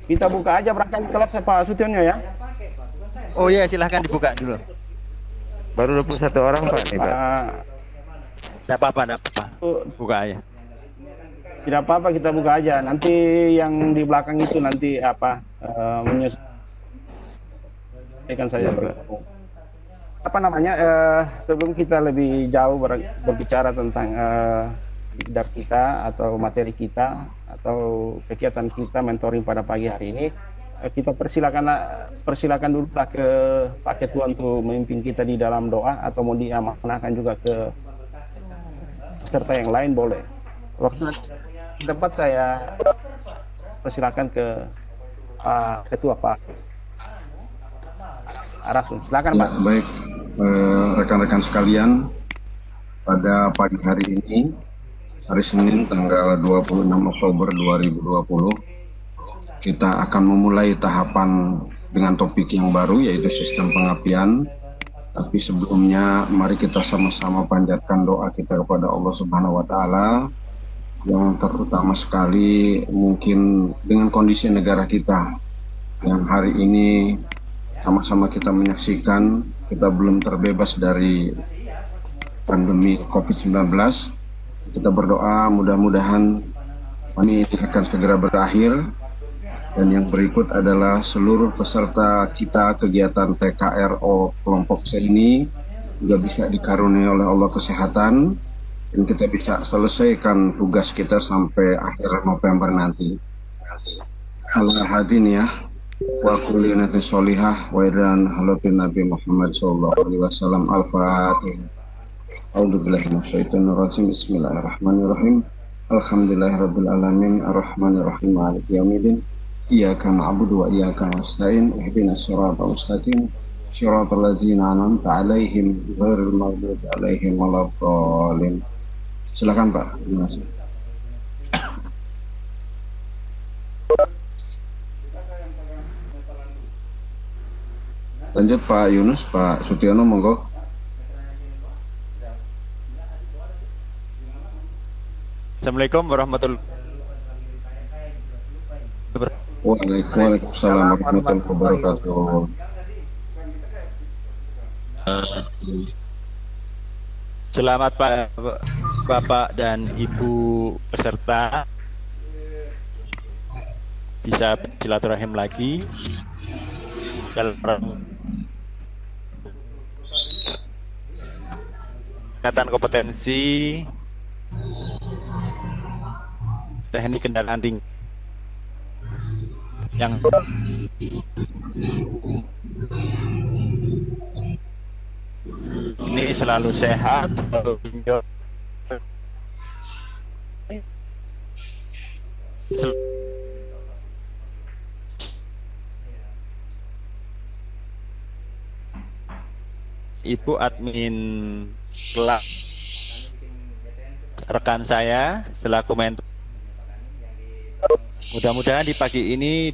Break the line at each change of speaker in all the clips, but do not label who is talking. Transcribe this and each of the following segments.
Kita buka aja berangkat kelas Pak Sutiono ya.
Oh iya, silahkan dibuka dulu.
Baru 21 orang Pak nih Pak.
Tidak apa-apa, tidak apa-apa. Buka aja.
Tidak apa-apa, kita buka aja. Nanti yang di belakang itu nanti menyesuaikan saya bergabung. Apa namanya? Sebelum kita lebih jauh berbicara tentang bidar kita atau materi kita atau kegiatan kita mentoring pada pagi hari ini, kita persilakan dulu lah ke Pak Ketua untuk memimpin kita di dalam doa, atau mau diamanahkan juga ke peserta yang lain boleh. Waktu di tempat saya persilakan ke Ketua Pak Arasun. Silakan
Ya,
Pak.
baik, rekan-rekan sekalian, pada pagi hari ini, hari Senin tanggal 26 Oktober 2020, kita akan memulai tahapan dengan topik yang baru, yaitu sistem pengapian. Tapi sebelumnya, mari kita sama-sama panjatkan doa kita kepada Allah Subhanahu wa Ta'ala, yang terutama sekali mungkin dengan kondisi negara kita yang hari ini sama-sama kita menyaksikan kita belum terbebas dari pandemi COVID-19. Kita berdoa mudah-mudahan ini akan segera berakhir. Dan yang berikut adalah seluruh peserta kita kegiatan TKRO kelompok C ini juga bisa dikaruniai oleh Allah kesehatan dan kita bisa selesaikan tugas kita sampai akhir November nanti. Allah hadin ya. Wa kulli natin sholihah wa idan halatin Nabi Muhammad sallallahu alaihi wasallam. Al-Fatihah. A'udzubillahi minasyaitonir rajim. Bismillahirrahmanirrahim. Alhamdulillahirabbil alamin arrahmanir rahim maliki yaumiddin. Iyyaka na'budu wa iyyaka nasta'in. Ihdinas siratal mustaqim. Shiratal ladzina an'amta 'alaihim ghairil maghdubi 'alaihim waladdallin. Silakan Pak. Terima kasih. Lanjut Pak Yunus, Pak Sutiono, monggo.
Assalamualaikum warahmatullahi wabarakatuh.
Waalaikumsalam warahmatullahi wabarakatuh.
Selamat Bapak dan Ibu peserta bisa silaturahim lagi dalam peningkatan kompetensi teknik kendaraan ringan yang ini selalu sehat, selalu Ibu admin kelas rekan saya selaku mentor. Mudah-mudahan di pagi ini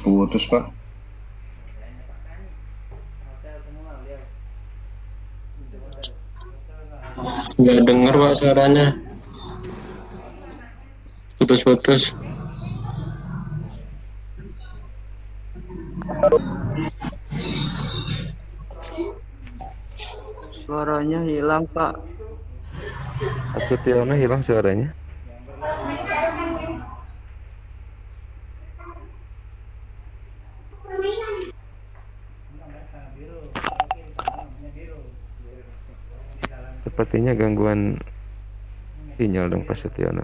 Putus Pak.
Nggak dengar Pak suaranya, putus-putus.
Suaranya hilang Pak.
Pak Sutiono hilang suaranya. Sepertinya gangguan sinyal dong Pak Sutiono.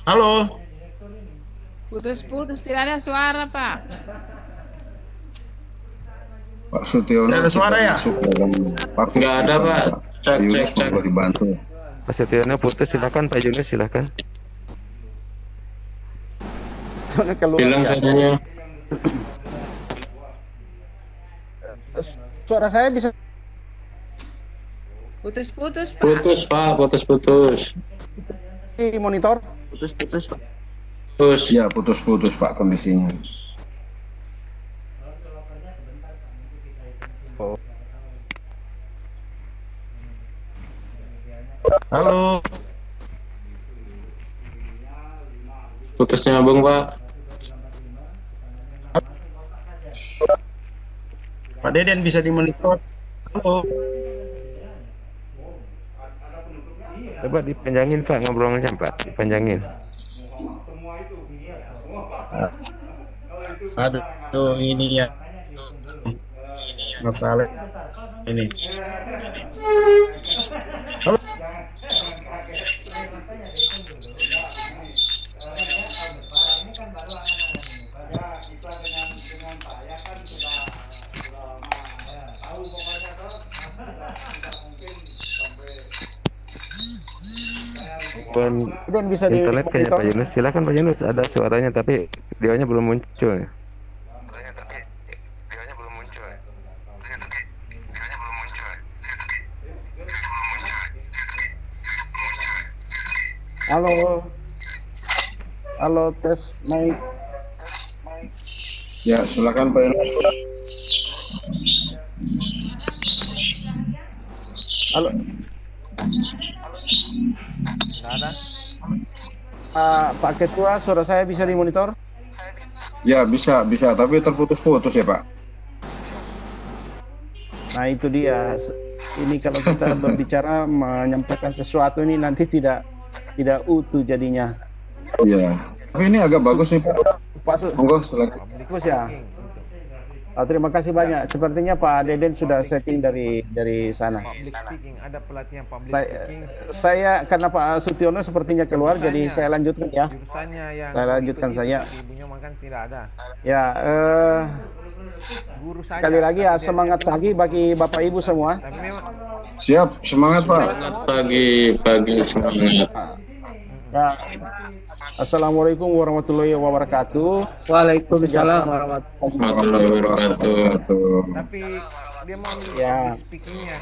Halo.
Putus-putus, tidak ada suara Pak.
Pak Sutiono
Tidak ada suara ya?
masuk dalam paket.
Nggak ada Pak. Cek
Yunus
cek cek.
monggo dibantu.
Pak Sutiono putus, silakan Pak Yunus, silakan.
Hilang suaranya.
Suara saya bisa
Putus-putus, Pak.
Putus, Pak. Putus-putus.
di monitor?
Putus-putus, Pak.
Putus.
Ya, putus-putus Pak kondisinya.
Halo.
Putus nyambung, Pak.
Pak Deden bisa dimonitor. Halo.
Coba dipanjangin Pak ngobrolnya Pak, dipanjangin.
Aduh, ini ya masalah ini. Halo.
Dan bisa di
Internet kayaknya
monitor?
Pak Yunus, silakan Pak Yunus, ada suaranya tapi videonya belum muncul ya.
Halo. Halo, tes mic.
Ya, silakan Pak Yunus.
Halo. Pak Ketua, suara saya bisa dimonitor?
Ya, bisa, tapi terputus-putus ya Pak.
Nah, itu dia. Ini kalau kita berbicara menyampaikan sesuatu ini nanti tidak utuh jadinya.
Iya. Tapi ini agak bagus nih Pak.
Pak
Monggo silakan.
Bagus ya. Terima kasih banyak. Sepertinya Pak Deden sudah setting dari sana.
Ada pelatihan public
Saya karena Pak Sutiono sepertinya keluar, jadi saya lanjutkan ya.
Jurusannya yang
Saya lanjutkan saja.
ibunya makan tidak ada.
Ya,
Guru saja.
sekali lagi ya semangat pagi bagi Bapak Ibu semua.
Tapi memang
Siap, semangat Pak.
Semangat pagi semangat.
Ya. Assalamualaikum warahmatullahi wabarakatuh.
Waalaikumsalam warahmatullahi
Warahmatullahi wabarakatuh.
tapi dia mau
Ya.
speakingnya.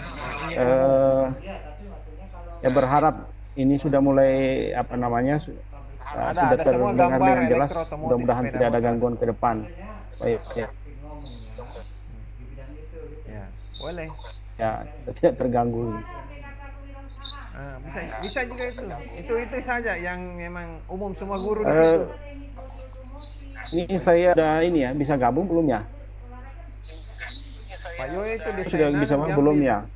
Ya berharap ini sudah mulai apa namanya sudah terdengar dengan jelas. Mudah-mudahan tidak ada gangguan ke depan. Baik ya.
Ya, boleh.
Ya, tidak terganggu.
Bisa juga itu saja yang memang umum semua guru di
Eh,
situ.
Ini saya udah ini ya, bisa gabung belum ya?
Pak Yoyo itu
Sudah bisa belum ya?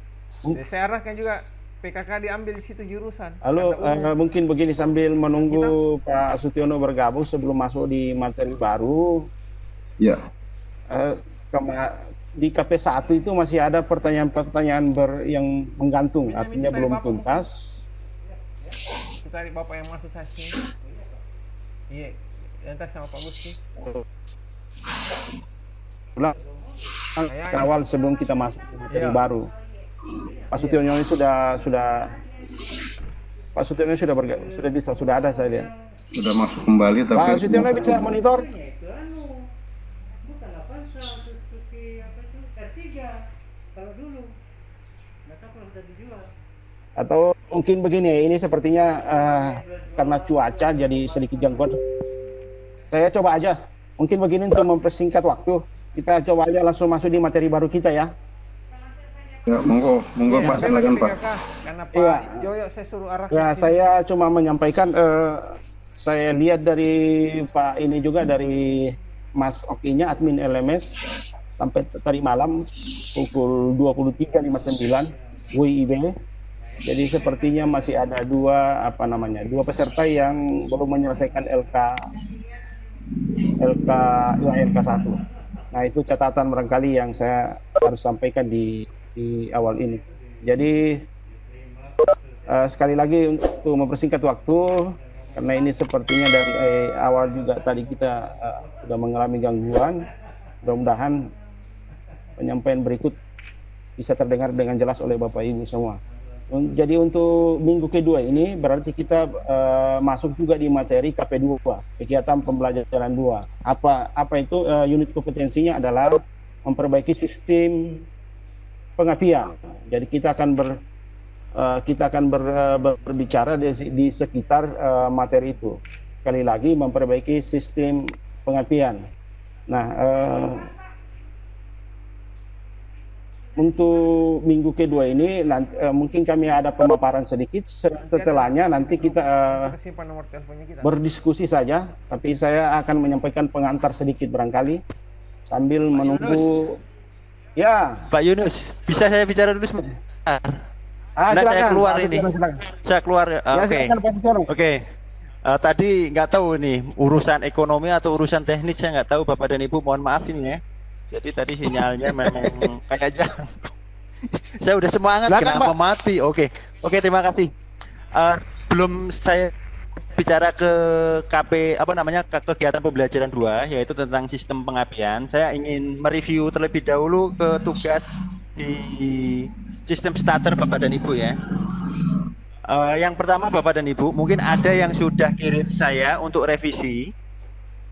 Saya arahkan juga PKK diambil di situ jurusan.
Halo, mungkin begini sambil menunggu Pak Sutiono bergabung sebelum masuk di materi baru.
Ya.
Di KP1 itu masih ada pertanyaan-pertanyaan yang menggantung, artinya belum tuntas.
Kita cari Bapak yang masuk sini. Iya, entar sama Pak Gusti.
Ulang awal sebelum kita masuk ke materi baru. Pak Sutiono ini sudah Pak Sutiono sudah ada saya lihat.
Sudah masuk kembali tapi
Pak Sutiono bisa monitor? Atau mungkin begini, ini sepertinya karena cuaca jadi sedikit gangguan. Saya coba aja, mungkin begini untuk mempersingkat waktu, kita coba aja langsung masuk di materi baru kita ya.
ya monggo Pak silakan Pak.
Karena Pak
Iya.
Yoyo saya suruh arahkan.
Ya, saya cuma menyampaikan, saya lihat dari Pak ini juga dari Mas Okinya, admin LMS, sampai tadi malam pukul 23.59 WIB. Jadi sepertinya masih ada dua peserta yang belum menyelesaikan LK1. Nah, itu catatan barangkali yang saya harus sampaikan di awal ini. Jadi sekali lagi untuk mempersingkat waktu, karena ini sepertinya dari awal juga tadi kita sudah mengalami gangguan. Mudah-mudahan penyampaian berikut bisa terdengar dengan jelas oleh Bapak Ibu semua. Jadi untuk minggu kedua ini berarti kita masuk juga di materi KP2, kegiatan pembelajaran 2. Apa itu unit kompetensinya adalah memperbaiki sistem pengapian. Jadi kita akan berbicara di sekitar materi itu. Sekali lagi memperbaiki sistem pengapian. Nah, untuk minggu kedua ini nanti, mungkin kami ada pemaparan sedikit. Setelahnya nanti kita
Simpan nomor teleponnya kita.
berdiskusi saja. Tapi saya akan menyampaikan pengantar sedikit barangkali sambil menunggu. Ya,
Pak Yunus, bisa saya bicara dulu sebentar? Nah, saya
silakan.
keluar
Pak,
ini.
silakan.
Saya keluar.
Ya,
Oke.
silakan, Pak Sitono.
Oke. Tadi nggak tahu nih urusan ekonomi atau urusan teknis, saya nggak tahu Bapak dan Ibu, mohon maaf ini ya. Jadi tadi sinyalnya memang kayaknya saya udah semangat,
Silakan,
kenapa
Pak.
mati? Oke, terima kasih. Belum saya bicara ke ke kegiatan pembelajaran 2, yaitu tentang sistem pengapian. Saya ingin mereview terlebih dahulu ke tugas di sistem starter Bapak dan Ibu ya. Yang pertama Bapak dan Ibu, mungkin ada yang sudah kirim saya untuk revisi.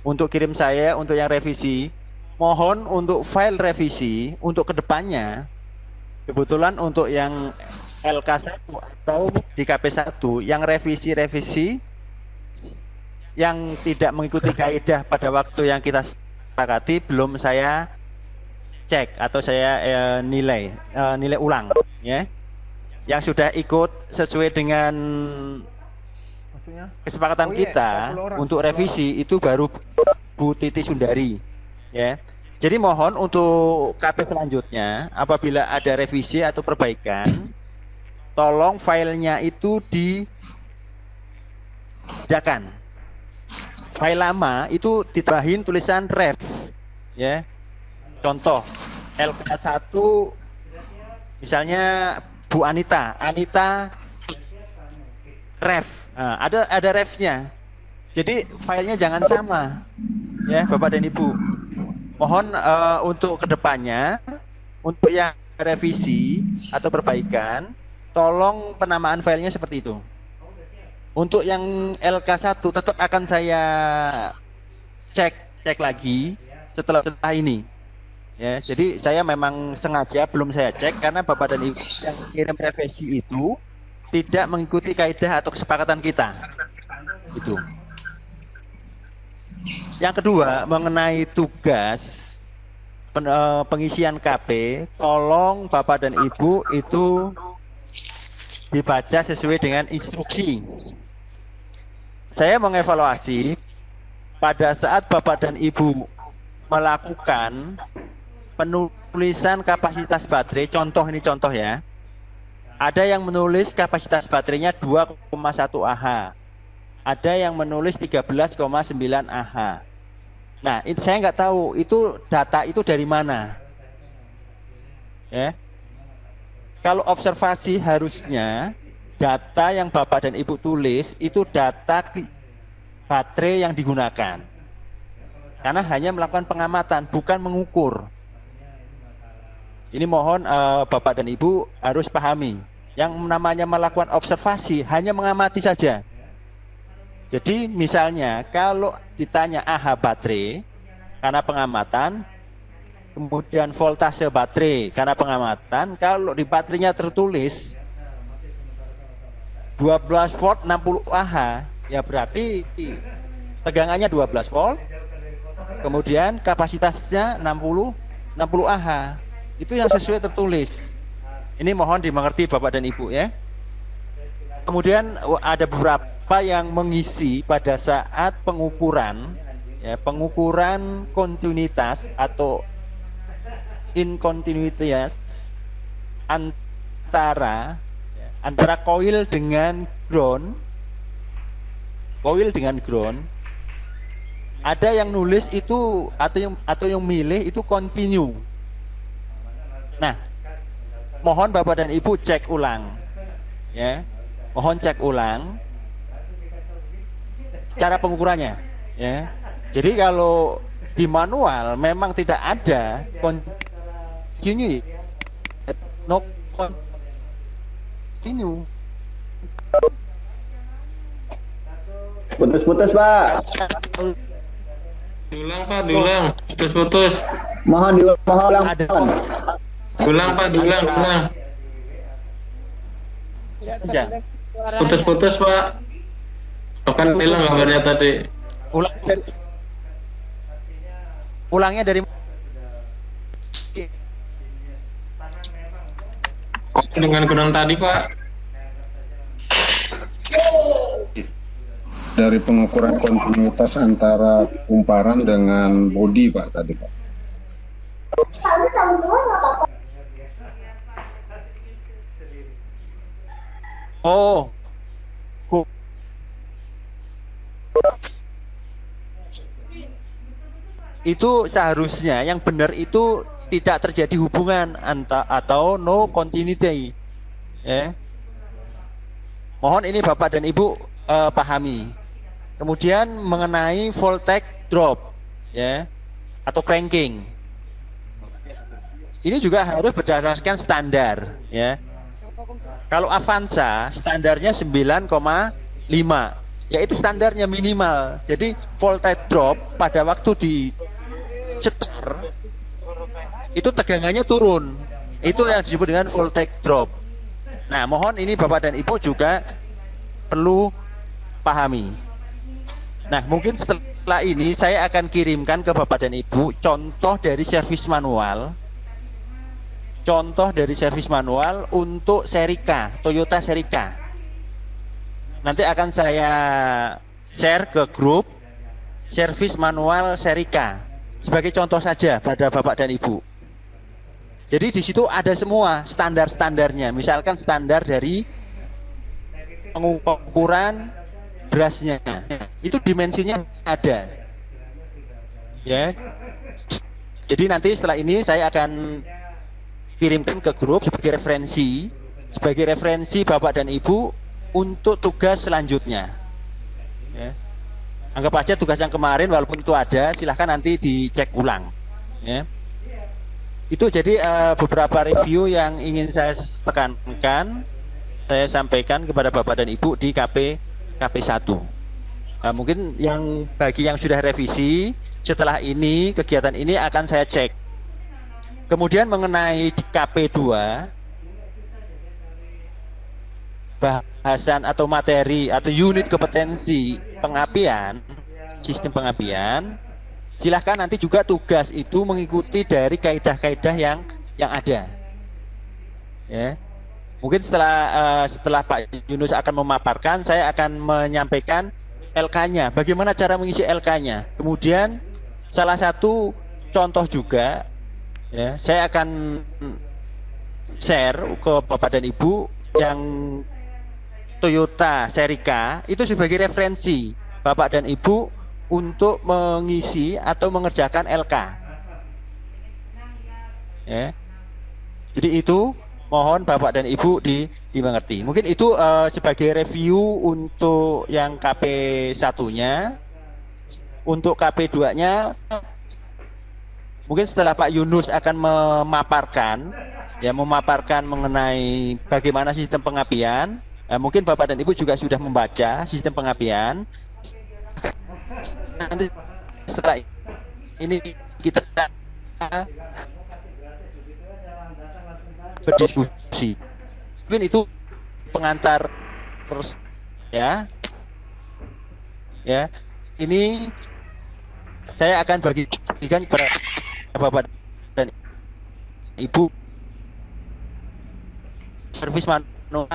Untuk kirim saya untuk yang revisi, mohon untuk file revisi untuk kedepannya, kebetulan untuk yang LK1 atau di KP1 yang revisi yang tidak mengikuti kaidah pada waktu yang kita sepakati belum saya cek atau saya nilai ulang ya. Yang sudah ikut sesuai dengan
Maksudnya?
kesepakatan
Oh iya,
kita
40 orang.
untuk revisi itu baru Bu Titi Sundari ya. Jadi mohon untuk KP selanjutnya apabila ada revisi atau perbaikan, tolong filenya itu dibedakan. File lama itu ditambahin tulisan ref ya. Contoh LK1 misalnya Bu Anita ref. Nah, ada refnya. Jadi filenya jangan sama ya Bapak dan Ibu. Mohon untuk kedepannya untuk yang revisi atau perbaikan, tolong penamaan filenya seperti itu. Untuk yang LK1 tetap akan saya cek lagi setelah ini. Ya, jadi saya memang sengaja belum saya cek karena Bapak dan Ibu yang kirim revisi itu tidak mengikuti kaidah atau kesepakatan kita. Itu. Yang kedua, mengenai tugas pengisian KP, tolong Bapak dan Ibu itu dibaca sesuai dengan instruksi. Saya mengevaluasi pada saat Bapak dan Ibu melakukan penulisan kapasitas baterai, contoh ya. Ada yang menulis kapasitas baterainya 2,1 Ah. Ada yang menulis 13,9 Ah. Nah, itu saya nggak tahu itu data itu dari mana. Ya. Kalau observasi harusnya data yang Bapak dan Ibu tulis itu data baterai yang digunakan. Karena hanya melakukan pengamatan, bukan mengukur. Ini mohon Bapak dan Ibu harus pahami. Yang namanya melakukan observasi hanya mengamati saja. Jadi misalnya kalau ditanya AH baterai karena pengamatan, kemudian voltase baterai karena pengamatan, kalau di baterainya tertulis 12 volt 60 Ah, ya berarti tegangannya 12 volt, kemudian kapasitasnya 60 Ah. Itu yang sesuai tertulis. Ini mohon dimengerti Bapak dan Ibu ya. Kemudian ada beberapa yang mengisi pada saat pengukuran ya, pengukuran kontinuitas atau inkontinuitas antara coil dengan ground. Coil dengan ground. Ada yang nulis itu atau yang milih itu continue. Nah, mohon Bapak dan Ibu cek ulang ya. Mohon cek ulang cara pengukurannya ya. Jadi kalau di manual memang tidak ada continue, no continue.
Putus-putus, Pak.
Diulang Pak, diulang. Putus-putus.
Mohon diulang,
Ada
Ulang Pak, diulang, ulang.
Aja.
Putus-putus Pak. Bahkan hilang gambarnya tadi.
Ulang dari, ulangnya dari
Kok dengan kurang tadi Pak?
Dari pengukuran kontinuitas antara kumparan dengan bodi Pak tadi Pak.
oh ku- itu seharusnya yang benar itu tidak terjadi hubungan atau no continuity, ya. Mohon ini Bapak dan Ibu pahami. Kemudian mengenai voltage drop, ya, atau cranking, ini juga harus berdasarkan standar, ya. Kalau Avanza standarnya 9,5, yaitu standarnya minimal. Jadi voltage drop pada waktu dicetar itu tegangannya turun. Itu yang disebut dengan voltage drop. Nah, mohon ini Bapak dan Ibu juga perlu pahami. Nah, mungkin setelah ini saya akan kirimkan ke Bapak dan Ibu contoh dari servis manual. Contoh dari servis manual untuk seri K, Toyota seri K. Nanti akan saya share ke grup servis manual seri K sebagai contoh saja pada Bapak dan Ibu. Jadi di situ ada semua standar-standarnya. Misalkan standar dari pengukuran berasnya, itu dimensinya ada, ya. Jadi nanti setelah ini saya akan kirimkan ke grup sebagai referensi Bapak dan Ibu untuk tugas selanjutnya, ya. Anggap aja tugas yang kemarin walaupun itu ada, silahkan nanti dicek ulang, ya. Itu jadi beberapa review yang ingin saya tekankan, saya sampaikan kepada Bapak dan Ibu di KP1. Nah, mungkin bagi yang sudah revisi, setelah ini kegiatan ini akan saya cek. Kemudian mengenai di KP2, bahasan atau materi atau unit kompetensi pengapian, sistem pengapian, silahkan nanti juga tugas itu mengikuti dari kaidah-kaidah yang ada, ya. Mungkin setelah Pak Yunus akan memaparkan, saya akan menyampaikan LK-nya, bagaimana cara mengisi LK-nya. Kemudian salah satu contoh juga, ya, saya akan share ke Bapak dan Ibu yang Toyota seri K itu sebagai referensi Bapak dan Ibu untuk mengisi atau mengerjakan LK, ya. Jadi itu mohon Bapak dan Ibu dimengerti. Mungkin itu sebagai review untuk yang KP1-nya. Untuk KP2-nya mungkin setelah Pak Yunus akan memaparkan mengenai bagaimana sistem pengapian. Mungkin Bapak dan Ibu juga sudah membaca sistem pengapian. Nanti setelah ini kita berdiskusi. Mungkin itu pengantar terus, ya. Ya. Ini saya akan bagikan kepada Bapak dan Ibu servis manual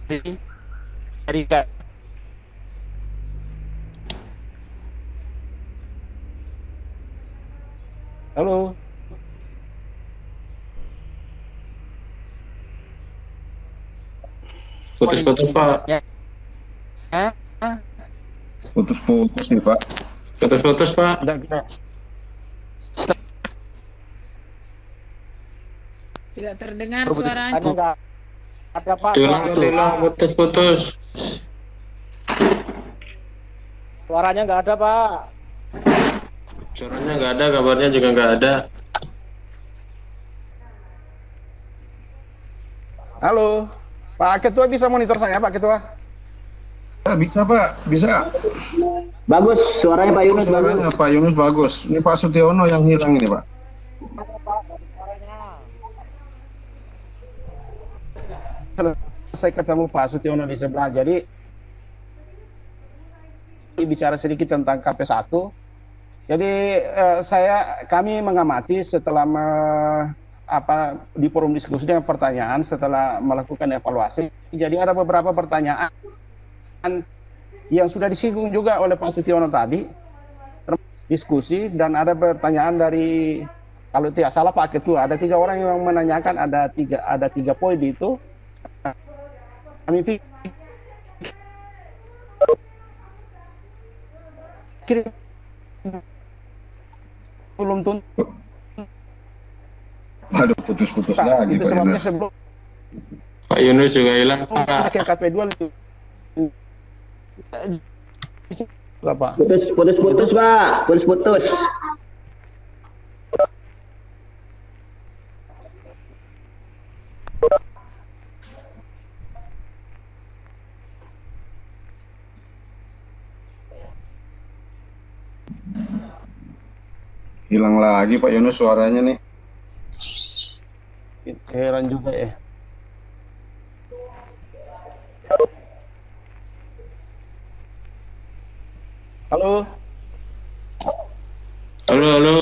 dari K.
Halo.
Putus-putus Pak.
Ya.
Putus-putus nih Pak.
Putus-putus Pak.
Tidak terdengar
Putus.
suaranya.
Ada Pak.
Diulang, putus-putus.
Suaranya nggak ada Pak.
Suaranya nggak ada, kabarnya juga nggak ada.
Halo. Pak Ketua bisa monitor saya Pak Ketua?
Bisa Pak, bisa.
Bagus, suaranya Pak Yunus.
Suaranya Pak Yunus bagus. Ini Pak Sutiono yang hilang ini Pak.
saya ketemu Pak Sutiono di sebelah. Jadi bicara sedikit tentang KP1. Jadi kami mengamati setelah di forum diskusi dengan pertanyaan setelah melakukan evaluasi. Jadi ada beberapa pertanyaan yang sudah disinggung juga oleh Pak Sutiono tadi, diskusi, dan ada pertanyaan dari, kalau tidak salah Pak Ketua, ada 3 orang yang menanyakan, ada tiga poin itu. Kami pikir belum tuntas.
Aduh, putus-putus lagi
Itu
Pak
sebabnya
Yunus.
sebelum
Pak Yunus juga hilang, Pak.
KP2 Pak.
Putus-putus, Pak. Putus-putus.
Hilang lagi Pak Yunus suaranya nih.
Heran juga ya. Halo.
Halo, halo.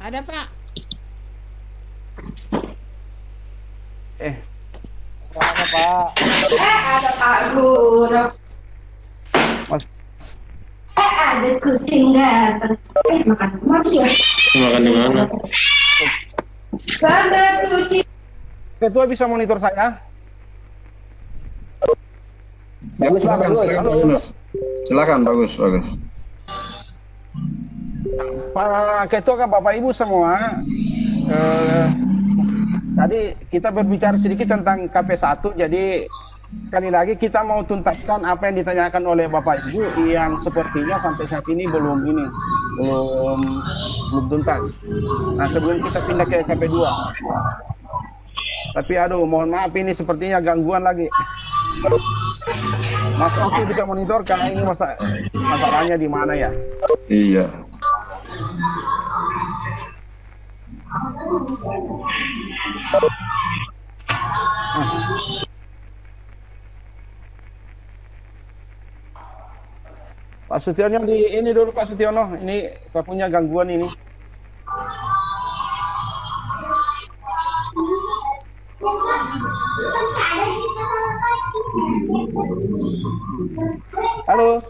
Ada Pak.
Suaranya Pak.
Ada Pak Guru.
Mas.
Ada kucing ganteng. Makan. Masuk ya.
Makan di mana?
Sampai kucing.
Ketua bisa monitor saya?
Ya, silakan Pak Yunus. Silakan, bagus.
Pak Ketua, Bapak Ibu semua, tadi kita berbicara sedikit tentang KP1, jadi sekali lagi kita mau tuntaskan apa yang ditanyakan oleh Bapak Ibu yang sepertinya sampai saat ini belum tuntas. Nah, sebelum kita pindah ke KP2. Tapi aduh, mohon maaf ini sepertinya gangguan lagi. Mas Oki bisa monitor karena ini masalahnya di mana ya?
Iya.
Pak Sutiono ini dulu Pak Sutiono, ini saya punya gangguan ini. Halo.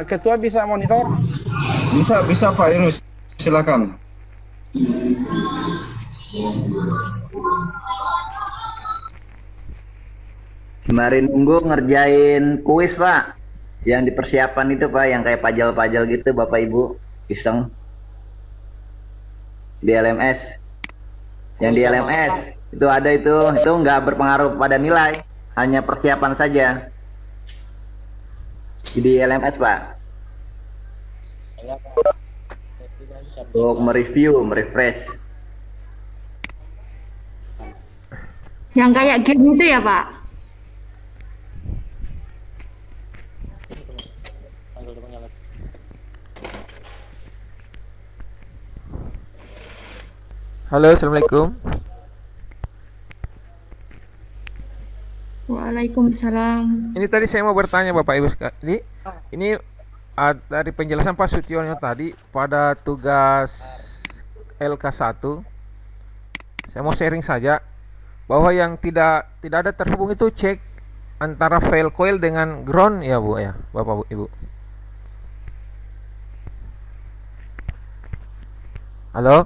Ketua bisa monitor?
Bisa Pak Yunus. Silakan.
Sembari nunggu ngerjain kuis Pak, yang dipersiapan itu Pak, yang kayak pajal-pajal gitu Bapak Ibu iseng di LMS. Yang di LMS itu ada itu nggak berpengaruh pada nilai, hanya persiapan saja. Di LMS Pak, untuk mereview, merefresh.
Yang kayak game itu ya Pak?
Halo, assalamualaikum.
Waalaikumsalam.
Ini tadi saya mau bertanya Bapak Ibu sekali. Ini dari penjelasan Pak Sutiono tadi pada tugas LK1, saya mau sharing saja bahwa yang tidak ada terhubung itu cek antara file coil dengan ground ya Bu ya, Bapak Ibu. Halo?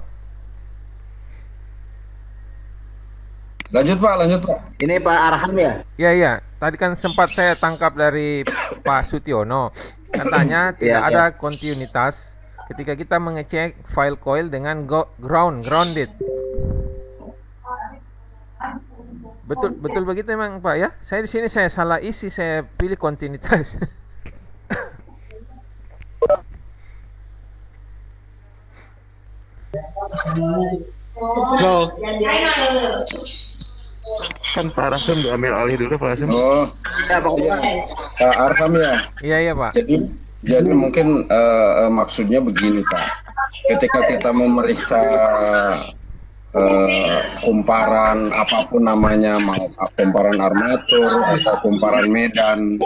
Lanjut Pak.
Ini Pak Arham ya?
Iya. Tadi kan sempat saya tangkap dari Pak Sutiono. Katanya tidak ada kontinuitas ketika kita mengecek file coil dengan grounded. Betul begitu memang Pak ya? Saya di sini saya salah isi, saya pilih kontinuitas.
Halo.
Kan Pak Rasum diambil alih dulu Pak Rasum.
Oh, iya. Pak Arham ya.
Iya iya Pak.
Jadi mungkin maksudnya begini Pak. Ketika kita memeriksa kumparan apapun namanya, mau kumparan armatur atau kumparan medan,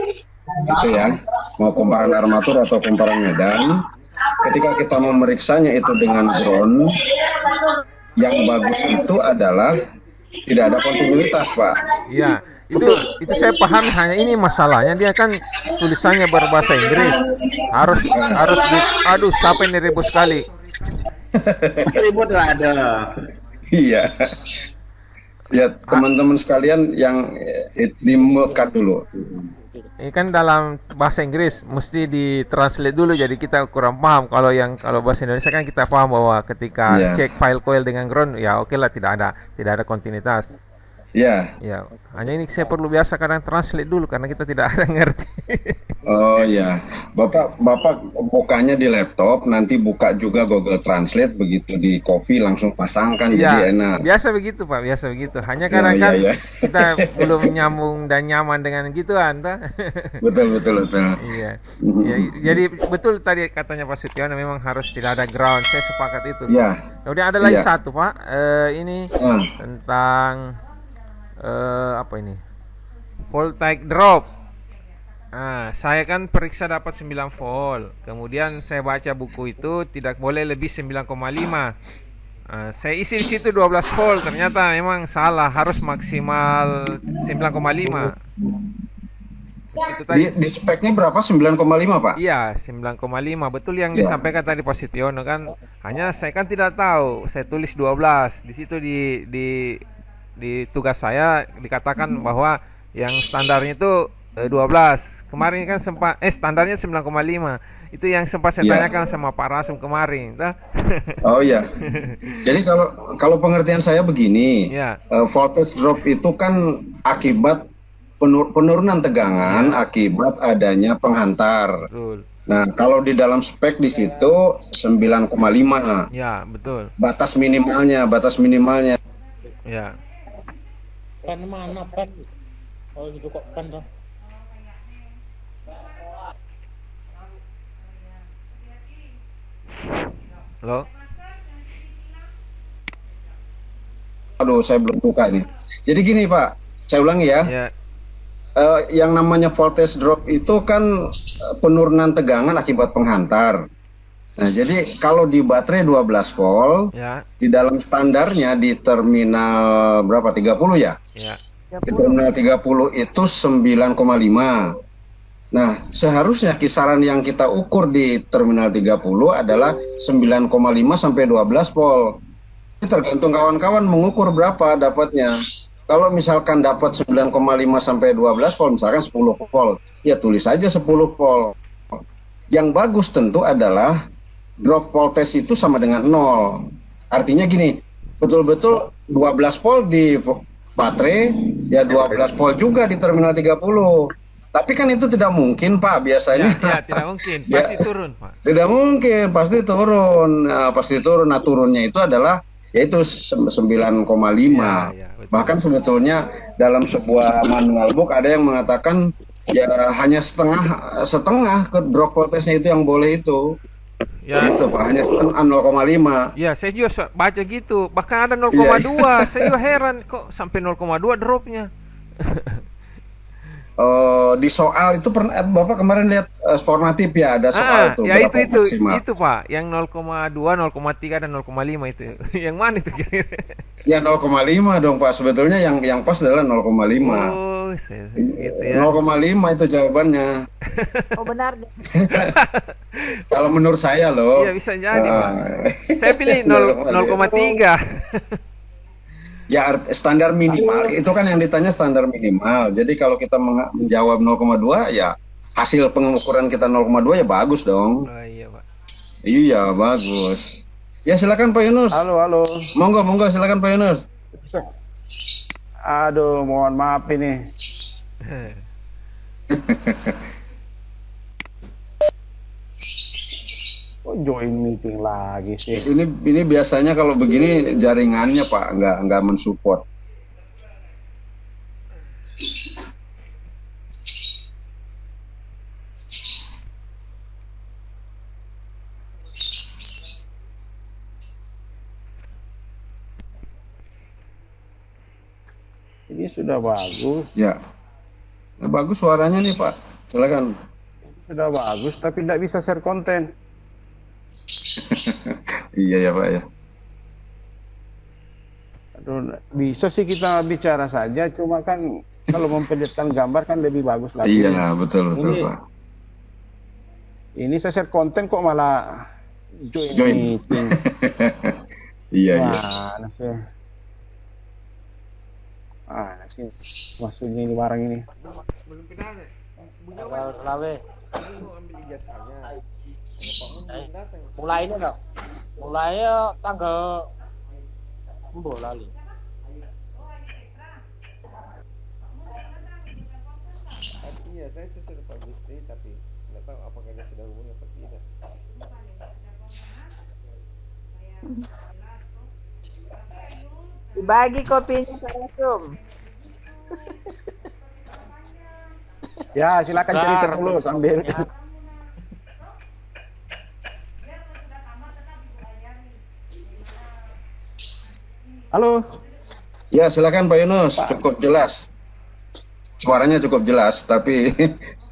gitu ya, mau kumparan armatur atau kumparan medan, ketika kita memeriksanya itu dengan ground, yang bagus itu adalah tidak ada kontinuitas Pak.
Iya, itu saya paham. Hanya ini masalahnya, dia kan tulisannya berbahasa Inggris, harus aduh sampai ribut sekali.
Ribut lah ada.
Iya. Ya teman-teman sekalian yang dimuatkan dulu.
Ini kan dalam bahasa Inggris mesti ditranslate dulu, jadi kita kurang paham. Kalau bahasa Indonesia kan kita paham bahwa ketika cek file coil dengan ground, ya oke lah, tidak ada kontinuitas.
Ya.
Ya, hanya ini saya perlu biasa kadang translate dulu karena kita tidak ada ngerti.
Oh ya, Bapak bukanya di laptop, nanti buka juga Google Translate, begitu di copy langsung pasangkan,
ya,
jadi enak.
Biasa begitu Pak, biasa begitu. Hanya kadang kan kita belum nyambung dan nyaman dengan gituan,
Betul.
Iya. Ya, jadi betul tadi katanya Pak Sutiono, memang harus tidak ada ground. Saya sepakat itu.
Iya.
Kemudian ada lagi satu Pak, ini tentang apa ini? Voltaic drop. Nah, saya kan periksa dapat 9 volt. Kemudian saya baca buku itu tidak boleh lebih 9,5. Saya isi di situ 12 volt. Ternyata memang salah, harus maksimal 9,5. Itu tadi.
Di speknya berapa? 9,5 Pak?
Iya, 9,5. Betul yang disampaikan tadi Pak Sutiono kan. Hanya saya kan tidak tahu. Saya tulis 12. Di situ di tugas saya dikatakan bahwa yang standarnya itu 12. Kemarin kan sempat standarnya 9,5. Itu yang sempat saya tanyakan sama Pak Rasum kemarin,
Oh iya. Jadi kalau pengertian saya begini, voltage drop itu kan akibat penurunan tegangan akibat adanya penghantar.
Betul.
Nah, kalau di dalam spek di situ 9,5.
Ya, betul.
Batas minimalnya.
Ya.
Pan mana pan? Oh gitu kok pan toh.
Halo.
Aduh, saya belum buka ini. Jadi gini Pak, saya ulangi ya. Yang namanya voltage drop itu kan penurunan tegangan akibat penghantar. Nah, jadi kalau di baterai 12 volt, di dalam standarnya di terminal berapa? 30 ya? Di terminal 30 itu 9,5. Nah, seharusnya kisaran yang kita ukur di terminal 30 adalah 9,5 sampai 12 volt. Ini tergantung kawan-kawan mengukur berapa dapatnya. Kalau misalkan dapat 9,5 sampai 12 volt, misalkan 10 volt, ya tulis aja 10 volt. Yang bagus tentu adalah drop voltage itu sama dengan 0. Artinya gini, betul-betul 12 volt di baterai, ya 12 volt juga di terminal 30. Tapi kan itu tidak mungkin Pak, biasanya.
Ya, tidak mungkin, pasti turun Pak.
Tidak mungkin, pasti turun. Nah, turunnya itu adalah yaitu 9,5. Bahkan sebetulnya dalam sebuah manual book ada yang mengatakan ya hanya setengah ke drop voltage-nya itu yang boleh itu. Ya. Itu Pak, hanya 0,5.
Ya, saya juga baca gitu. Bahkan ada 0,2. Saya juga heran kok sampai 0,2 dropnya.
Di soal itu pernah Bapak kemarin lihat Spornatif ya, ada soal tuh.
Ya itu Pak, yang 0,2, 0,3 dan 0,5 itu. Yang mana itu kira-kira?
Ya 0,5 dong Pak, sebetulnya yang pas adalah 0,5.
Oh, gitu ya.
0,5 itu jawabannya.
Oh benar deh.
Kalau menurut saya loh.
Iya bisa jadi Pak. Saya pilih 0,3.
Ya standar minimal itu kan yang ditanya standar minimal. Jadi kalau kita menjawab 0,2 ya hasil pengukuran kita 0,2 ya bagus dong.
Oh iya Pak.
Iya bagus. Ya silakan Pak Yunus.
Halo.
Monggo silakan Pak Yunus.
Aduh, mohon maaf ini. Oh, join meeting lagi sih.
Ini biasanya kalau begini jaringannya Pak nggak mensupport.
Ini sudah bagus.
Ya. Nah, bagus suaranya nih Pak. Silakan.
Sudah bagus, tapi tidak bisa share konten.
Iya ya Pak ya.
Aduh, bisa sih kita bicara saja, cuma kan kalau memperlihatkan gambar kan lebih bagus lagi.
Iya, betul
ini,
Pak.
Ini saya share konten kok malah join meeting.
Iya.
Nasi. Nasi. Maksudnya ini barang ini.
Belum pindah.
Tanggal selawe. Mulai ini enggak? Mulainya tanggal lali.
Iya, saya sudah Pak Gusti, tapi nggak tahu apakah dia sudah hubungi atau tidak.
Dibagi kopinya Pak Rasum.
Ya, silakan cerita dulu sambil. Halo.
Ya, silakan Pak Yunus, cukup jelas. Suaranya cukup jelas, tapi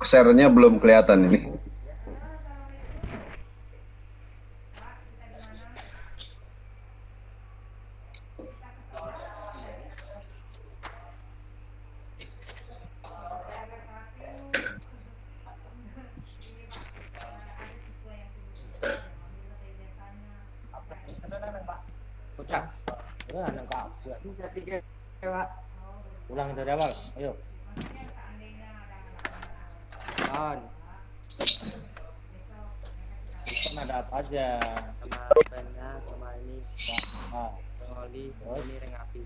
share-nya belum kelihatan ini.
Ucap. Ulang dari awal. Ayo. Kan ada apa aja? Sama pennya, sama ini. Oli, ini ring api.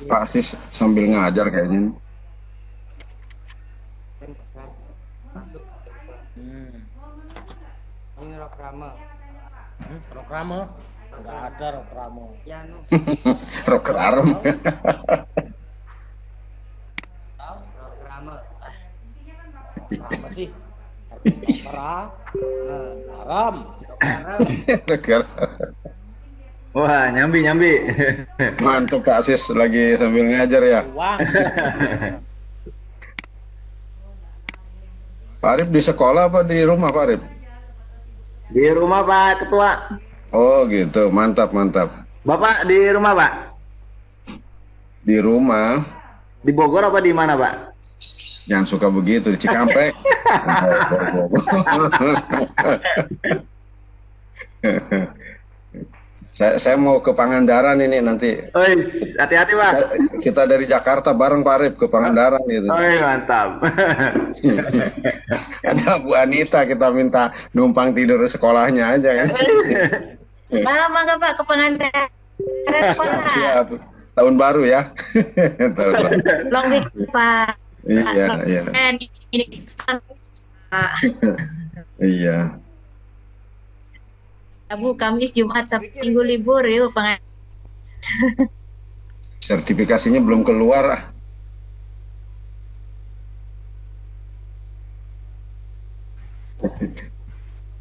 Pak Asis sambil ngajar kayaknya.
Ini rokrama. Rokrama? Enggak ada rokrama. Ya, no.
Rokrama.
Rokrama. Apa sih? Haram.
Wah, nyambi.
Mantap Pak Asis lagi sambil ngajar ya. Pak Arif di sekolah apa di rumah Pak Arif?
Di rumah Pak Ketua.
Oh gitu, mantap.
Bapak di rumah Pak?
Di rumah.
Di Bogor apa di mana Pak?
Jangan suka begitu, di Cikampek. Saya mau ke Pangandaran ini nanti.
Hati-hati Pak.
Kita dari Jakarta bareng Pak Arif ke Pangandaran gitu.
Mantap.
Ada Bu Anita, kita minta numpang tidur sekolahnya aja ya.
Mangga Pak ke Pangandaran.
Siap. Tahun baru ya. Tahun baru.
Long week Pak.
Iya. Iya.
Rabu, Kamis, Jumat, Sabtu, Minggu libur yuk Pangandaran.
Sertifikasinya belum keluar.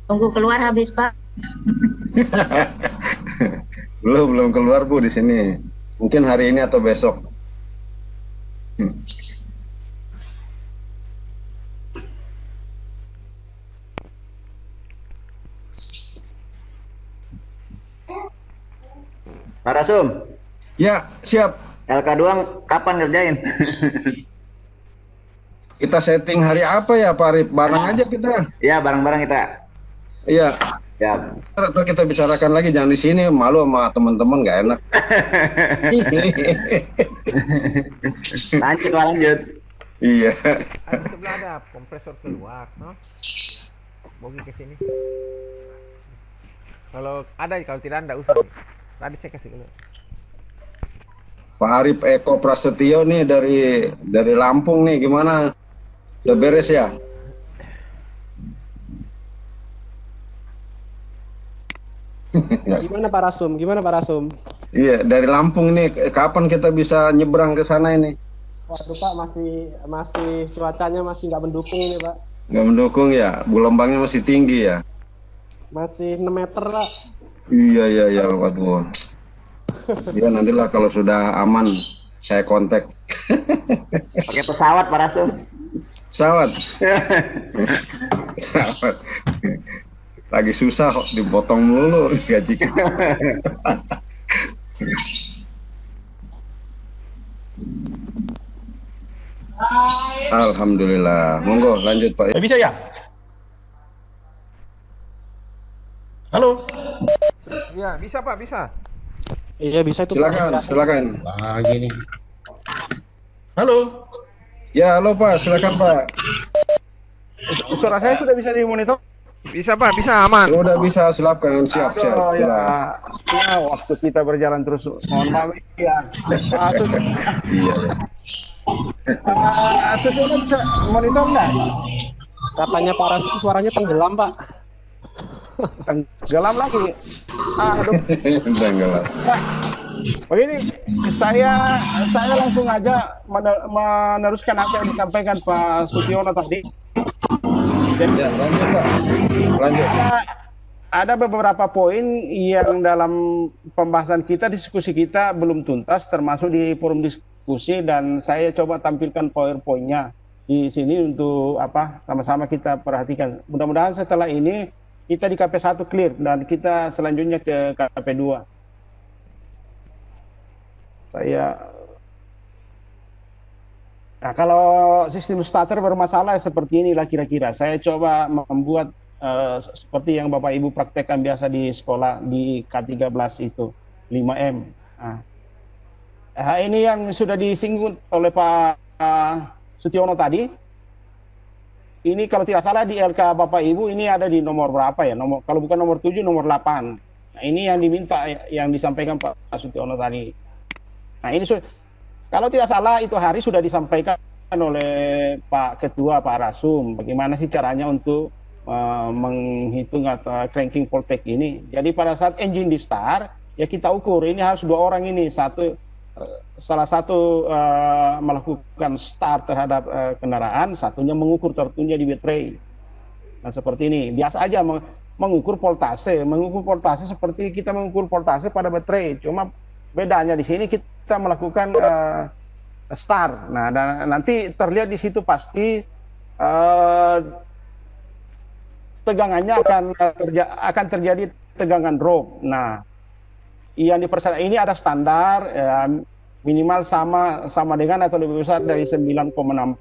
Tunggu keluar habis Pak.
belum keluar Bu di sini. Mungkin hari ini atau besok.
Pak Rasum.
Ya, siap.
LK2 kapan ngerjain?
Kita setting hari apa ya Pak Arif? Bareng aja kita.
Ya, bareng-bareng kita.
Iya.
Ya.
Atau kita bicarakan lagi, jangan di sini, malu sama teman-teman, nggak enak.
Lanjut.
Iya.
Sebelah ada kompresor keluar, no? Bogi ke sini. Kalau tidak anda usah. Tadi saya kasih dulu.
Pak Arif Eko Prasetyo nih dari Lampung nih, gimana? Udah beres ya?
Gimana Pak Rasum?
Iya, dari Lampung nih, kapan kita bisa nyebrang ke sana ini?
Waduh Pak, masih cuacanya masih nggak mendukung ini Pak.
Nggak mendukung ya? Gelombangnya masih tinggi ya?
Masih 6 meter Pak.
Iya, waduh. Ya nantilah kalau sudah aman saya kontak.
Pakai pesawat Pak Rasum.
Pesawat. Pesawat. Lagi susah kok dipotong mulu gaji kita. Alhamdulillah. Monggo lanjut Pak.
Bisa ya? Halo.
Iya, bisa Pak, bisa.
Iya bisa itu.
Silakan, silakan.
Nah, gini. Halo.
Ya, halo Pak, silakan Pak.
Suara saya sudah bisa dimonitor?
Bisa Pak, bisa aman.
Sudah bisa, silakan, siap.
Oh ya, ya, waktu kita berjalan terus, mohon maaf ya.
Iya.
Sudahnya bisa monitor nggak?
Katanya Pak Rasum suaranya tenggelam Pak.
Tenggelam lagi. Aduh.
Tenggelam.
Nah, begini, saya langsung aja meneruskan apa yang disampaikan Pak Sutiono tadi.
Ya, lanjut Pak. Lanjut.
Ada beberapa poin yang dalam pembahasan kita, diskusi kita belum tuntas, termasuk di forum diskusi, dan saya coba tampilkan poin-poinnya di sini untuk apa sama-sama kita perhatikan. Mudah-mudahan setelah ini kita di KP1 clear dan kita selanjutnya ke KP2. Nah, kalau sistem starter bermasalah seperti inilah kira-kira. Saya coba membuat seperti yang Bapak Ibu praktekkan biasa di sekolah di K13 itu, 5M. Nah, ini yang sudah disinggung oleh Pak Sutiono tadi. Ini kalau tidak salah di LK Bapak Ibu ini ada di nomor berapa ya? Kalau bukan nomor 7, nomor 8. Nah, ini yang diminta, yang disampaikan Pak Sutiono tadi. Nah, ini kalau tidak salah itu hari sudah disampaikan oleh Pak Ketua, Pak Rasum, bagaimana sih caranya untuk menghitung atau cranking voltage ini. Jadi pada saat engine di start, ya kita ukur, ini harus 2 orang ini, salah satu melakukan start terhadap kendaraan, satunya mengukur tertunya di baterai. Nah seperti ini, biasa aja mengukur voltase seperti kita mengukur voltase pada baterai, cuma bedanya di sini kita melakukan start. Nah, dan nanti terlihat di situ pasti tegangannya akan terjadi tegangan drop. Nah, yang dipersyaratkan ini ada standar minimal sama dengan atau lebih besar dari 9,6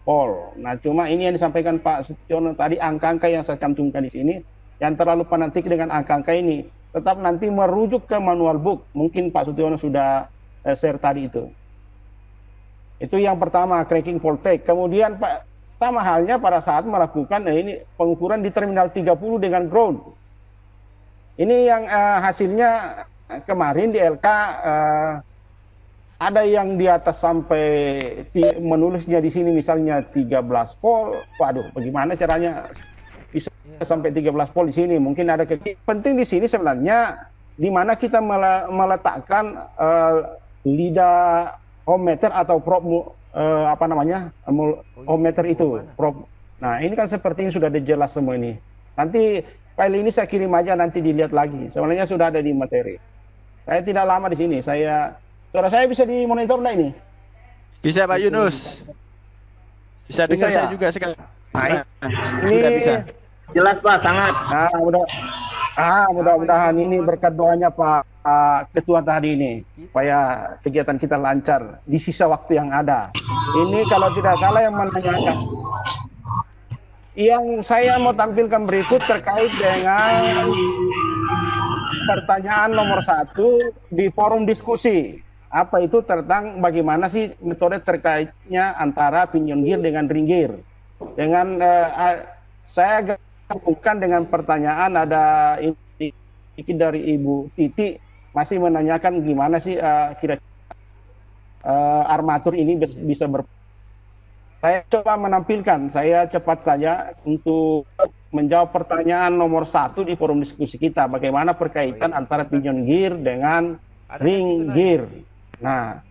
volt. Nah, cuma ini yang disampaikan Pak Sutiono tadi, angka-angka yang saya cantumkan di sini yang terlalu fanatik dengan angka-angka ini, tetap nanti merujuk ke manual book. Mungkin Pak Sutiono sudah share tadi itu. Itu yang pertama, cranking voltage. Kemudian Pak, sama halnya pada saat melakukan ini pengukuran di terminal 30 dengan ground. Ini yang hasilnya kemarin di LK ada yang di atas sampai menulisnya di sini misalnya 13 volt. Waduh, bagaimana caranya bisa sampai 13 volt di sini? Mungkin ada penting di sini sebenarnya di mana kita meletakkan lidah ohmmeter atau probe ohmmeter itu probe. Nah, ini kan seperti yang sudah jelas semua ini. Nanti file ini saya kirim aja, nanti dilihat lagi. Sebenarnya sudah ada di materi. Saya tidak lama di sini. Suara saya bisa dimonitor enggak ini?
Bisa Pak Yunus. Bisa dengar
ya?
saya juga sekarang.
Ini
bisa.
Jelas Pak, sangat.
Nah, mudah-mudahan ini berkat doanya Pak Ketua tadi ini, supaya kegiatan kita lancar di sisa waktu yang ada. Ini kalau tidak salah yang menanyakan, yang saya mau tampilkan berikut terkait dengan pertanyaan nomor 1 di forum diskusi. Apa itu tentang bagaimana sih metode terkaitnya antara pinion gear dengan ring gear. Dengan saya gabungkan dengan pertanyaan ada ini dari Ibu Titi, masih menanyakan gimana sih kira-kira armatur ini bisa Saya coba menampilkan, saya cepat saja untuk menjawab pertanyaan nomor 1 di forum diskusi kita, bagaimana perkaitan antara pinion gear dengan ring gear. Nah,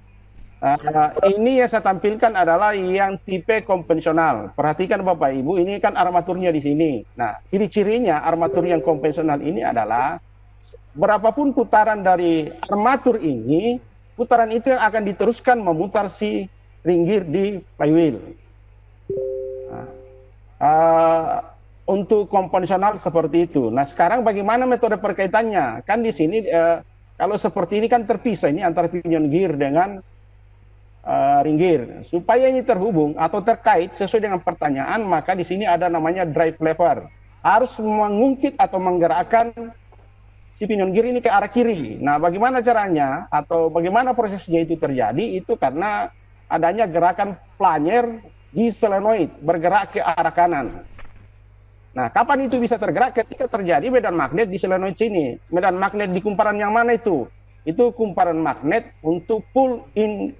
ini yang saya tampilkan adalah yang tipe konvensional. Perhatikan Bapak Ibu, ini kan armaturnya di sini. Nah, ciri-cirinya armatur yang konvensional ini adalah berapapun putaran dari armatur ini, putaran itu yang akan diteruskan memutar si ring gear di flywheel. Untuk komposional seperti itu. Nah, sekarang bagaimana metode perkaitannya? Kan di sini kalau seperti ini kan terpisah ini antara pinion gear dengan ring gear. Supaya ini terhubung atau terkait sesuai dengan pertanyaan, maka di sini ada namanya drive lever. Harus mengungkit atau menggerakkan si pinion gear ini ke arah kiri. Nah, bagaimana caranya atau bagaimana prosesnya itu terjadi? Itu karena adanya gerakan planyer di solenoid bergerak ke arah kanan. Nah, kapan itu bisa tergerak? Ketika terjadi medan magnet di solenoid sini. Medan magnet di kumparan yang mana itu? Itu kumparan magnet untuk pull in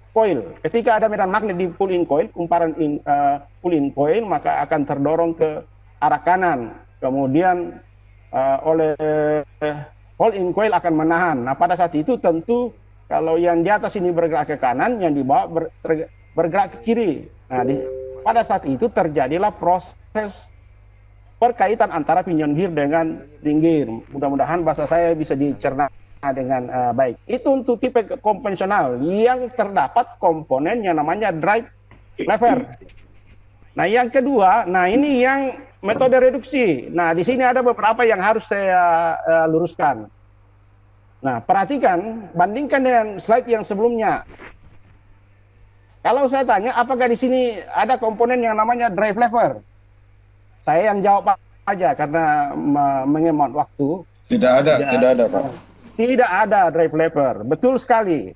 coil. Ketika ada medan magnet di pull in coil, kumparan pull in coil, maka akan terdorong ke arah kanan. Kemudian oleh pull in coil akan menahan. Nah, pada saat itu tentu kalau yang di atas ini bergerak ke kanan, yang di bawah bergerak ke kiri. Nah, pada saat itu terjadilah proses perkaitan antara pinion gear dengan ring gear. Mudah-mudahan bahasa saya bisa dicerna dengan baik. Itu untuk tipe konvensional yang terdapat komponen yang namanya drive lever. Nah, yang kedua, nah ini yang metode reduksi. Nah, di sini ada beberapa yang harus saya luruskan. Nah, perhatikan, bandingkan dengan slide yang sebelumnya. Kalau saya tanya, apakah di sini ada komponen yang namanya drive lever? Saya yang jawab aja karena mengemot waktu.
Tidak ada, Pak.
Tidak ada drive lever, betul sekali.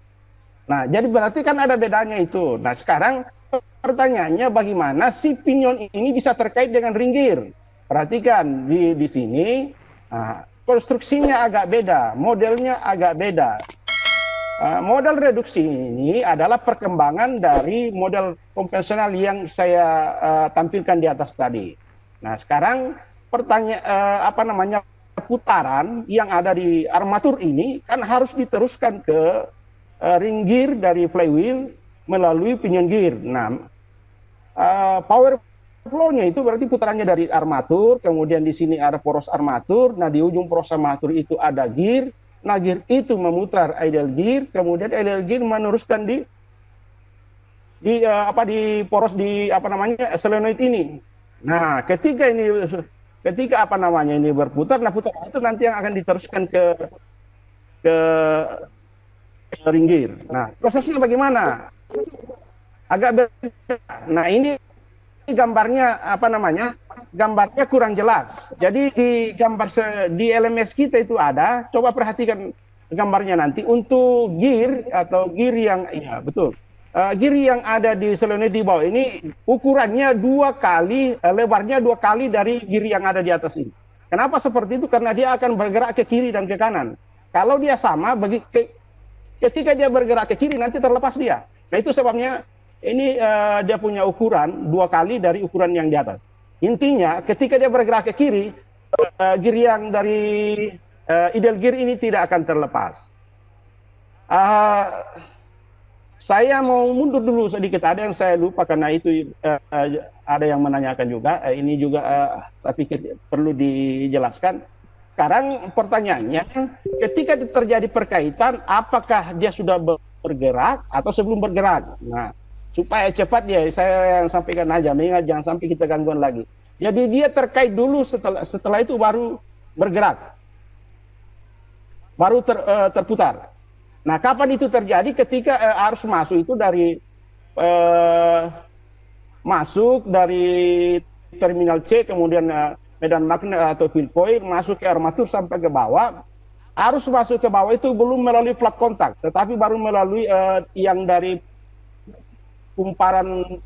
Nah, jadi berarti kan ada bedanya itu. Nah, sekarang pertanyaannya bagaimana si pinion ini bisa terkait dengan ring gear? Perhatikan di sini, konstruksinya agak beda, modelnya agak beda. Model reduksi ini adalah perkembangan dari model konvensional yang saya tampilkan di atas tadi. Nah, sekarang putaran yang ada di armatur ini kan harus diteruskan ke ring gear dari flywheel melalui pinion gear. Nah, power flow-nya itu berarti putarannya dari armatur, kemudian di sini ada poros armatur. Nah, di ujung poros armatur itu ada gear. Nah, gear itu memutar idle gear, kemudian idle gear meneruskan di poros solenoid ini. Nah, ketika ini berputar, nah putaran itu nanti yang akan diteruskan ke ring gear. Nah, prosesnya bagaimana? Agak beda. Nah, ini gambarnya gambarnya kurang jelas. Jadi di LMS kita itu ada, coba perhatikan gambarnya nanti untuk gear atau gear yang gear yang ada di solenoid di bawah ini ukurannya lebarnya 2 kali dari gear yang ada di atas ini. Kenapa seperti itu? Karena dia akan bergerak ke kiri dan ke kanan. Kalau dia sama ketika dia bergerak ke kiri nanti terlepas dia. Nah, itu sebabnya ini dia punya ukuran 2 kali dari ukuran yang di atas. Intinya ketika dia bergerak ke kiri, gear yang dari idle gear ini tidak akan terlepas. Saya mau mundur dulu sedikit, ada yang saya lupa karena itu ada yang menanyakan juga. Ini juga saya pikir perlu dijelaskan. Sekarang pertanyaannya, ketika terjadi perkaitan, apakah dia sudah bergerak atau sebelum bergerak? Nah, supaya cepat ya, saya yang sampaikan aja, mengingat jangan sampai kita gangguan lagi. Jadi dia terkait dulu, setelah itu baru bergerak, baru terputar. Nah, kapan itu terjadi? Ketika arus masuk itu dari masuk dari terminal C, kemudian medan magnet atau field coil masuk ke armatur sampai ke bawah. Arus masuk ke bawah itu belum melalui plat kontak, tetapi baru melalui yang dari kumparan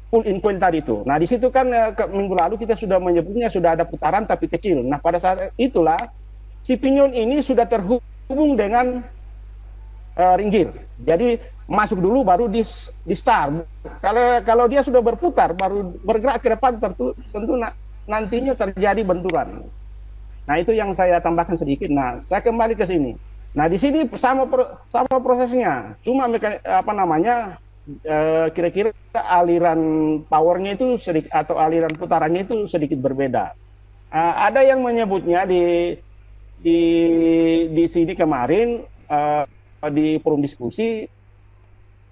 pull in coil tadi itu. Nah, di situ kan minggu lalu kita sudah menyebutnya sudah ada putaran tapi kecil. Nah, pada saat itulah si pinion ini sudah terhubung dengan ring gear. Jadi masuk dulu baru di start. Kalau dia sudah berputar baru bergerak ke depan, tentu nantinya terjadi benturan. Nah, itu yang saya tambahkan sedikit. Nah, saya kembali ke sini. Nah, di sini sama prosesnya. Cuma kira-kira aliran powernya itu sedikit atau aliran putarannya itu sedikit berbeda. Ada yang menyebutnya di di sini kemarin di forum diskusi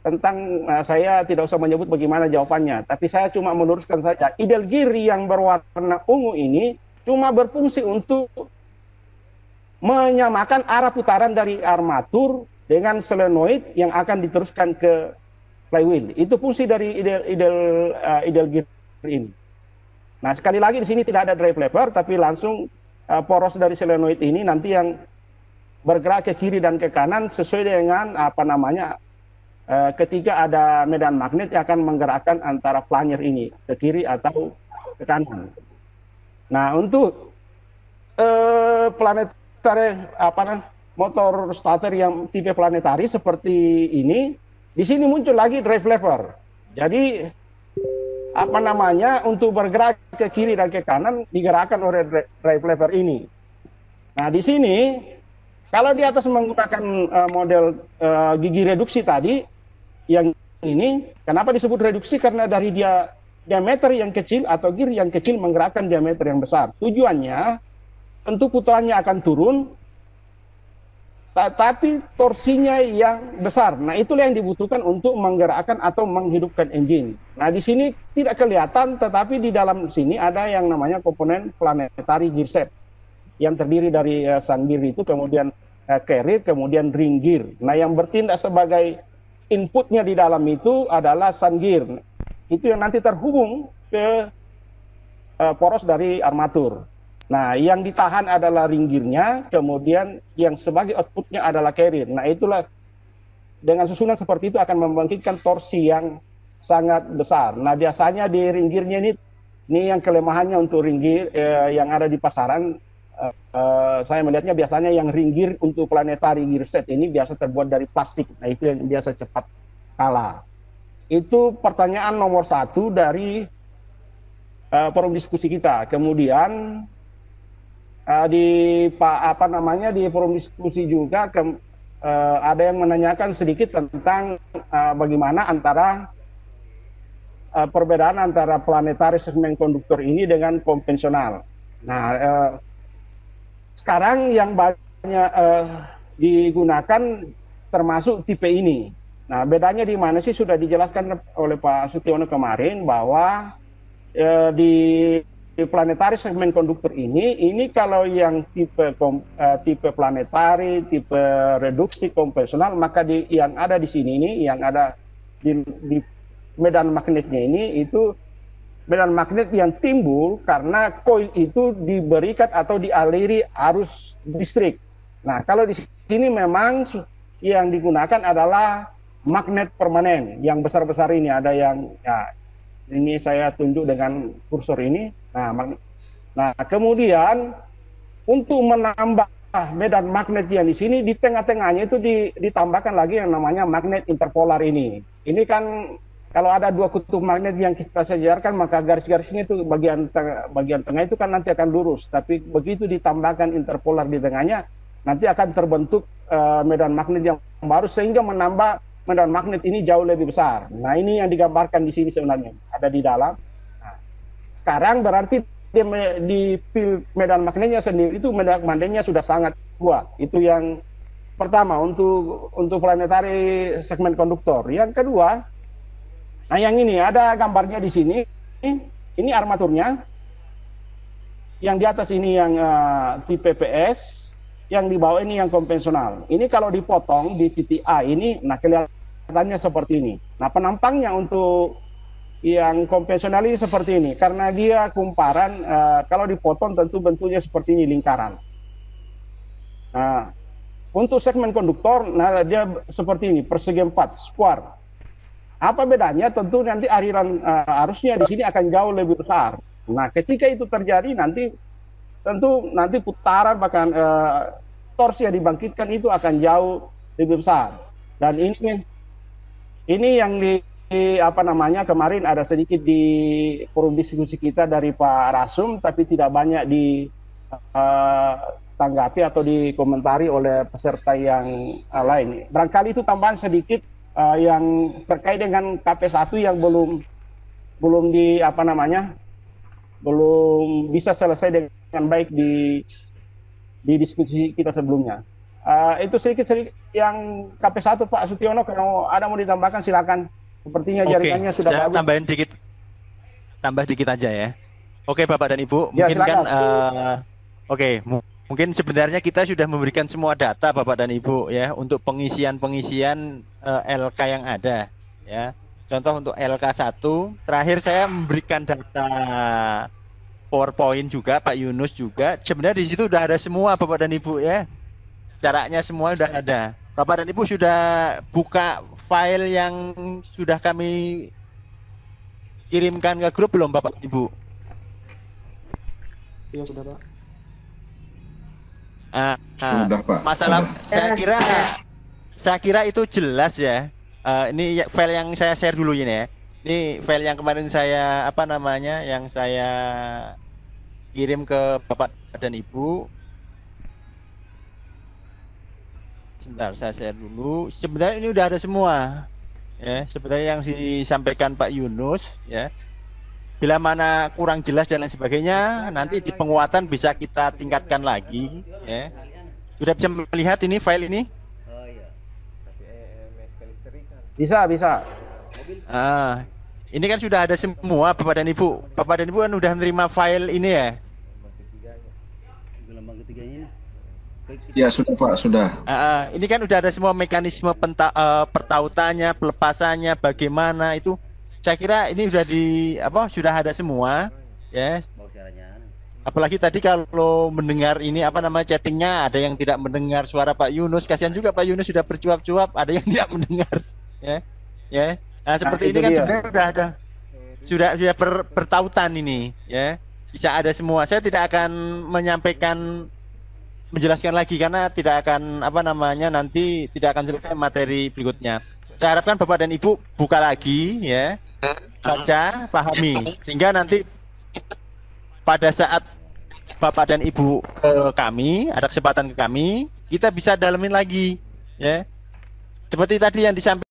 tentang saya tidak usah menyebut bagaimana jawabannya, tapi saya cuma meluruskan saja. Idle gear yang berwarna ungu ini cuma berfungsi untuk menyamakan arah putaran dari armatur dengan solenoid yang akan diteruskan ke flywheel. Itu fungsi dari idle gear ini. Nah, sekali lagi di sini tidak ada drive lever, tapi langsung poros dari solenoid ini nanti yang bergerak ke kiri dan ke kanan sesuai dengan ketika ada medan magnet yang akan menggerakkan antara flanyer ini ke kiri atau ke kanan. Nah, untuk planetary motor starter yang tipe planetari seperti ini, di sini muncul lagi drive lever. Jadi untuk bergerak ke kiri dan ke kanan digerakkan oleh drive lever ini. Nah, di sini kalau di atas menggunakan model gigi reduksi tadi, yang ini kenapa disebut reduksi? Karena dari diameter yang kecil atau gear yang kecil menggerakkan diameter yang besar. Tujuannya tentu putarannya akan turun, tapi torsinya yang besar. Nah, itulah yang dibutuhkan untuk menggerakkan atau menghidupkan engine. Nah, di sini tidak kelihatan, tetapi di dalam sini ada yang namanya komponen planetary gear set yang terdiri dari sun gear itu, kemudian carrier, kemudian ring gear. Nah, yang bertindak sebagai inputnya di dalam itu adalah sun gear. Itu yang nanti terhubung ke poros dari armatur. Nah, yang ditahan adalah ring gear-nya, kemudian yang sebagai outputnya adalah carrier. Nah, itulah dengan susunan seperti itu akan membangkitkan torsi yang sangat besar. Nah, biasanya di ring gear-nya ini yang kelemahannya untuk ring gear yang ada di pasaran. Saya melihatnya biasanya yang ring gear untuk planetary gear set ini biasa terbuat dari plastik. Nah, itu yang biasa cepat kalah. Itu pertanyaan nomor 1 dari forum diskusi kita. Kemudian di forum diskusi juga ada yang menanyakan sedikit tentang bagaimana perbedaan antara planetary segment conductor ini dengan konvensional. Nah, sekarang yang banyak digunakan termasuk tipe ini. Nah, bedanya di mana sih sudah dijelaskan oleh Pak Sutiono kemarin bahwa di planetary segment conductor ini kalau yang tipe planetary, tipe reduksi konvensional, maka yang ada di sini ini, yang ada di medan magnetnya ini itu medan magnet yang timbul karena koil itu diberikan atau dialiri arus listrik. Nah, kalau di sini memang yang digunakan adalah magnet permanen yang besar-besar ini. Ada yang, ya, ini saya tunjuk dengan kursor ini. Nah, kemudian untuk menambah medan magnet yang di sini, di tengah-tengahnya itu ditambahkan lagi yang namanya magnet interpolar ini. Ini kan kalau ada 2 kutub magnet yang kita sejarkan, maka garis-garisnya itu bagian tengah itu kan nanti akan lurus. Tapi begitu ditambahkan interpolar di tengahnya, nanti akan terbentuk medan magnet yang baru sehingga menambah medan magnet ini jauh lebih besar. Nah, ini yang digambarkan di sini sebenarnya ada di dalam. Nah, sekarang berarti di medan magnetnya sendiri itu medan magnetnya sudah sangat kuat. Itu yang pertama untuk planetary segment conductor. Yang kedua, nah, yang ini ada gambarnya di sini. Ini armaturnya. Yang di atas ini yang tipe PS, yang di bawah ini yang konvensional. Ini kalau dipotong di titik A ini, nah kelihatannya seperti ini. Nah, penampangnya untuk yang konvensional ini seperti ini, karena dia kumparan. Kalau dipotong tentu bentuknya seperti ini, lingkaran. Nah, untuk segmen konduktor, nah dia seperti ini, persegi 4, square. Apa bedanya? Tentu nanti aliran arusnya di sini akan jauh lebih besar. Nah, ketika itu terjadi nanti putaran bahkan torsi yang dibangkitkan itu akan jauh lebih besar. Dan ini yang kemarin ada sedikit di forum diskusi kita dari Pak Rasum, tapi tidak banyak ditanggapi atau dikomentari oleh peserta yang lain. Barangkali itu tambahan sedikit yang terkait dengan KP1 yang belum belum bisa selesai dengan baik di diskusi kita sebelumnya. Itu sedikit yang KP1 Pak Sutiono, kalau ada mau ditambahkan silakan. Sepertinya jaringannya sudah
saya
bagus.
tambah dikit aja ya. Oke Bapak dan Ibu,
Ya,
mungkin kan mungkin sebenarnya kita sudah memberikan semua data Bapak dan Ibu ya untuk pengisian LK yang ada ya. Contoh untuk LK1, terakhir saya memberikan data PowerPoint juga, Pak Yunus juga. Sebenarnya di situ udah ada semua Bapak dan Ibu ya. Caranya semua udah ada. Bapak dan Ibu sudah buka file yang sudah kami kirimkan ke grup belum Bapak dan Ibu?
Iya sudah Pak.
Sudah Pak.
Masalah
Sudah.
saya kira itu jelas ya. Ini file yang saya share dulu ini ya. Ini file yang kemarin saya yang saya kirim ke Bapak dan Ibu. Sebentar, saya share dulu. Sebenarnya ini udah ada semua. Ya, sebenarnya yang disampaikan Pak Yunus ya. Bila mana kurang jelas dan lain sebagainya, nanti di penguatan bisa kita tingkatkan lagi ya. Sudah bisa melihat ini file ini?
Bisa.
Ini kan sudah ada semua Bapak dan Ibu. Bapak dan Ibu kan udah menerima file ini ya?
Ya sudah Pak, sudah.
Ini kan udah ada semua mekanisme pertautannya, pelepasannya, bagaimana itu. Saya kira ini sudah ada semua, ya. Apalagi tadi kalau mendengar ini chattingnya ada yang tidak mendengar suara Pak Yunus. Kasihan juga Pak Yunus sudah bercuap-cuap, ada yang tidak mendengar, ya. Nah seperti ini kan sebenarnya sudah pertautan ini, ya. Bisa ada semua. Saya tidak akan menjelaskan lagi karena tidak akan nanti tidak akan selesai materi berikutnya. Saya harapkan Bapak dan Ibu buka lagi ya, baca, pahami sehingga nanti pada saat Bapak dan Ibu ke kami, ada kesempatan ke kami, kita bisa dalamin lagi ya. Seperti tadi yang disampaikan